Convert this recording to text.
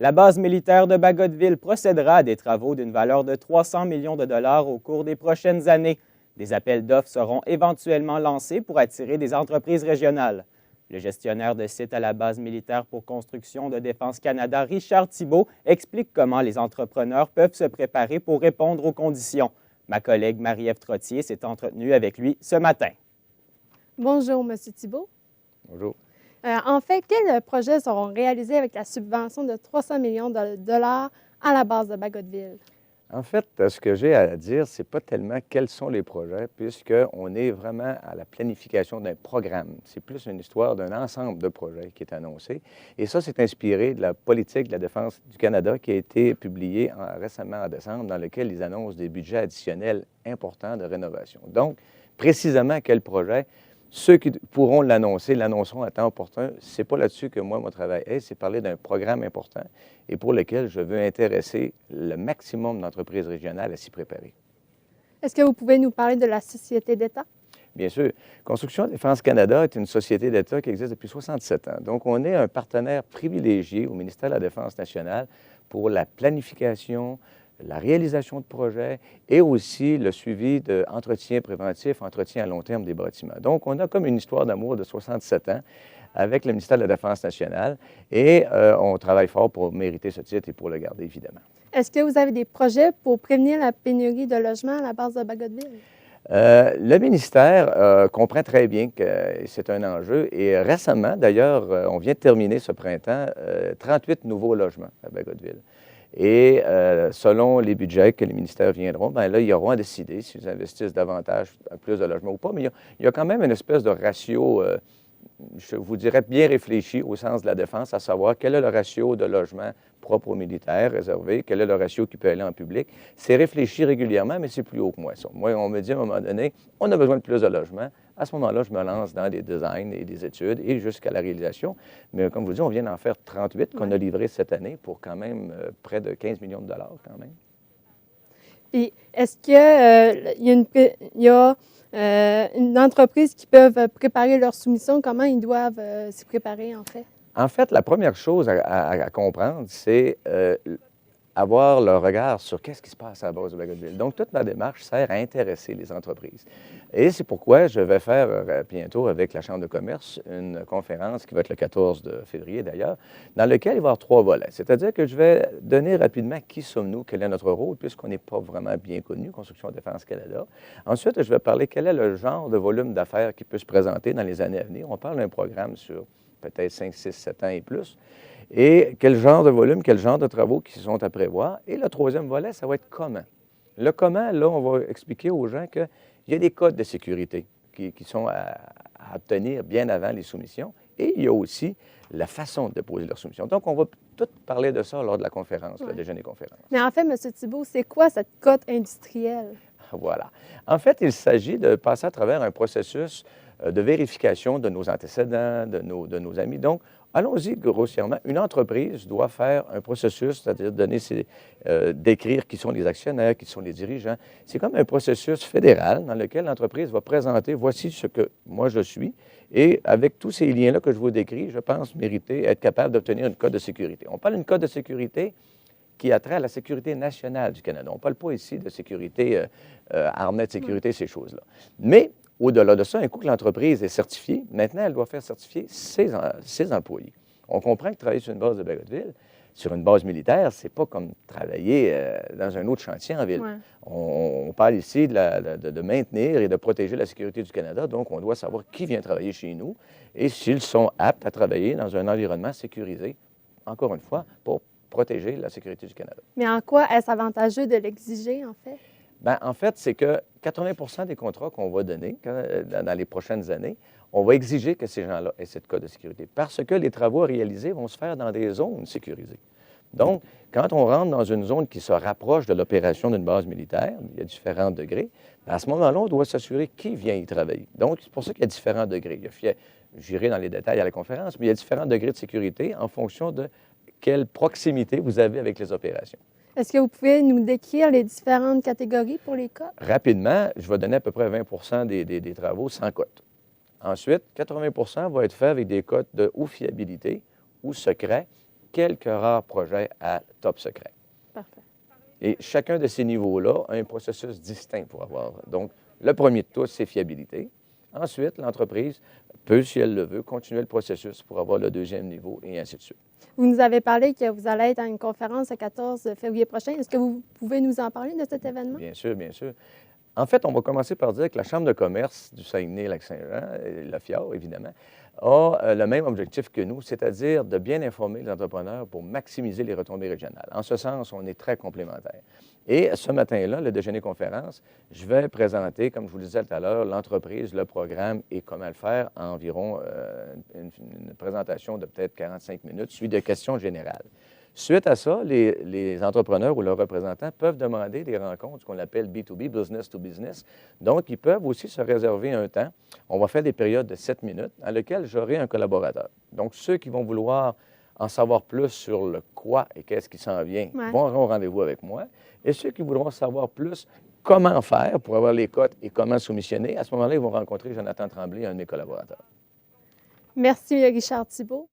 La base militaire de Bagotville procédera à des travaux d'une valeur de 300 millions de dollars au cours des prochaines années. Des appels d'offres seront éventuellement lancés pour attirer des entreprises régionales. Le gestionnaire de site à la base militaire pour construction de Défense Canada, Richard Thibault, explique comment les entrepreneurs peuvent se préparer pour répondre aux conditions. Ma collègue Marie-Ève Trottier s'est entretenue avec lui ce matin. Bonjour, M. Thibault. Bonjour. En fait, quels projets seront réalisés avec la subvention de 300 millions de dollars à la base de Bagotville? En fait, ce que j'ai à dire, c'est pas tellement quels sont les projets, puisqu'on est vraiment à la planification d'un programme. C'est plus une histoire d'un ensemble de projets qui est annoncé. Et ça, c'est inspiré de la politique de la défense du Canada qui a été publiée récemment en décembre, dans lequel ils annoncent des budgets additionnels importants de rénovation. Donc, précisément quel projet? Ceux qui pourront l'annonceront à temps opportun. Ce n'est pas là-dessus que moi, mon travail est, c'est parler d'un programme important et pour lequel je veux intéresser le maximum d'entreprises régionales à s'y préparer. Est-ce que vous pouvez nous parler de la société d'État? Bien sûr. Construction Défense Canada est une société d'État qui existe depuis 67 ans. Donc, on est un partenaire privilégié au ministère de la Défense nationale pour la planification, la réalisation de projets et aussi le suivi d'entretien préventif, entretien à long terme des bâtiments. Donc, on a comme une histoire d'amour de 67 ans avec le ministère de la Défense nationale et on travaille fort pour mériter ce titre et pour le garder, évidemment. Est-ce que vous avez des projets pour prévenir la pénurie de logements à la base de Bagotville? Le ministère comprend très bien que c'est un enjeu et récemment, d'ailleurs, on vient de terminer ce printemps 38 nouveaux logements à Bagotville. Et selon les budgets que les ministères viendront, bien là, ils auront à décider s'ils investissent davantage, plus de logements ou pas. Mais il y a quand même une espèce de ratio, je vous dirais, bien réfléchi au sens de la défense, à savoir quel est le ratio de logements propres aux militaires réservés, quel est le ratio qui peut aller en public. C'est réfléchi régulièrement, mais c'est plus haut que moi, ça. Moi, on me dit à un moment donné, on a besoin de plus de logements. À ce moment-là, je me lance dans des designs et des études et jusqu'à la réalisation. Mais comme je vous dis, on vient d'en faire 38 qu'on a livrés cette année pour quand même près de 15 millions de dollars quand même. Puis, est-ce qu'il y a une entreprise qui peuvent préparer leur soumission? Comment ils doivent s'y préparer, en fait? En fait, la première chose à comprendre, c'est avoir le regard sur qu'est-ce qui se passe à la base de Bagotville. Donc, toute ma démarche sert à intéresser les entreprises. Et c'est pourquoi je vais faire bientôt avec la Chambre de commerce une conférence qui va être le 14 février d'ailleurs, dans laquelle il va y avoir 3 volets. C'est-à-dire que je vais donner rapidement qui sommes-nous, quel est notre rôle, puisqu'on n'est pas vraiment bien connu, Construction Défense Canada. Ensuite, je vais parler quel est le genre de volume d'affaires qui peut se présenter dans les années à venir. On parle d'un programme sur peut-être 5, 6, 7 ans et plus. Et quel genre de volume, quel genre de travaux qui sont à prévoir. Et le troisième volet, ça va être comment. Le comment, là, on va expliquer aux gens qu'il y a des codes de sécurité qui sont à obtenir bien avant les soumissions. Et il y a aussi la façon de déposer leur soumission. Donc, on va tout parler de ça lors de la conférence, le déjeuner conférence. Mais en fait, M. Thibault, c'est quoi cette cote industrielle? Voilà. En fait, il s'agit de passer à travers un processus de vérification de nos antécédents, de nos amis. Donc, allons-y grossièrement. Une entreprise doit faire un processus, c'est-à-dire décrire qui sont les actionnaires, qui sont les dirigeants. C'est comme un processus fédéral dans lequel l'entreprise va présenter, voici ce que moi je suis. Et avec tous ces liens-là que je vous décris, je pense mériter, être capable d'obtenir une cote de sécurité. On parle d'une cote de sécurité qui a trait à la sécurité nationale du Canada. On ne parle pas ici de sécurité, armée de sécurité, ces choses-là. Mais au-delà de ça, un coup que l'entreprise est certifiée, maintenant, elle doit faire certifier ses employés. On comprend que travailler sur une base de Bagotville, sur une base militaire, c'est pas comme travailler dans un autre chantier en ville. Ouais. On parle ici de maintenir et de protéger la sécurité du Canada, donc on doit savoir qui vient travailler chez nous et s'ils sont aptes à travailler dans un environnement sécurisé, encore une fois, pour protéger la sécurité du Canada. Mais en quoi est-ce avantageux de l'exiger, en fait? Bien, en fait, c'est que 80 des contrats qu'on va donner dans les prochaines années, on va exiger que ces gens-là aient cette code de sécurité parce que les travaux à réaliser vont se faire dans des zones sécurisées. Donc, quand on rentre dans une zone qui se rapproche de l'opération d'une base militaire, il y a différents degrés, à ce moment-là, on doit s'assurer qui vient y travailler. Donc, c'est pour ça qu'il y a différents degrés. J'irai dans les détails à la conférence, mais il y a différents degrés de sécurité en fonction de quelle proximité vous avez avec les opérations. Est-ce que vous pouvez nous décrire les différentes catégories pour les cotes? Rapidement, je vais donner à peu près 20 des travaux sans cote. Ensuite, 80 va être fait avec des cotes de ou fiabilité ou secret quelques rares projets à top secret. Parfait. Et chacun de ces niveaux-là a un processus distinct pour avoir. Donc, le premier de tous, c'est fiabilité. Ensuite, l'entreprise peut, si elle le veut, continuer le processus pour avoir le deuxième niveau et ainsi de suite. Vous nous avez parlé que vous allez être à une conférence le 14 février prochain. Est-ce que vous pouvez nous en parler de cet événement? Bien sûr, bien sûr. En fait, on va commencer par dire que la Chambre de commerce du Saguenay-Lac-Saint-Jean, et la FIAR, évidemment, a le même objectif que nous, c'est-à-dire de bien informer les entrepreneurs pour maximiser les retombées régionales. En ce sens, on est très complémentaires. Et ce matin-là, le déjeuner-conférence, je vais présenter, comme je vous le disais tout à l'heure, l'entreprise, le programme et comment le faire en environ une présentation de peut-être 45 minutes, suivie de questions générales. Suite à ça, les entrepreneurs ou leurs représentants peuvent demander des rencontres, ce qu'on appelle B2B, business to business. Donc, ils peuvent aussi se réserver un temps. On va faire des périodes de 7 minutes dans lesquelles j'aurai un collaborateur. Donc, ceux qui vont vouloir en savoir plus sur le quoi et qu'est-ce qui s'en vient vont avoir rendez-vous avec moi. Et ceux qui voudront savoir plus comment faire pour avoir les cotes et comment soumissionner, à ce moment-là, ils vont rencontrer Jonathan Tremblay, un de mes collaborateurs. Merci, Richard Thibault.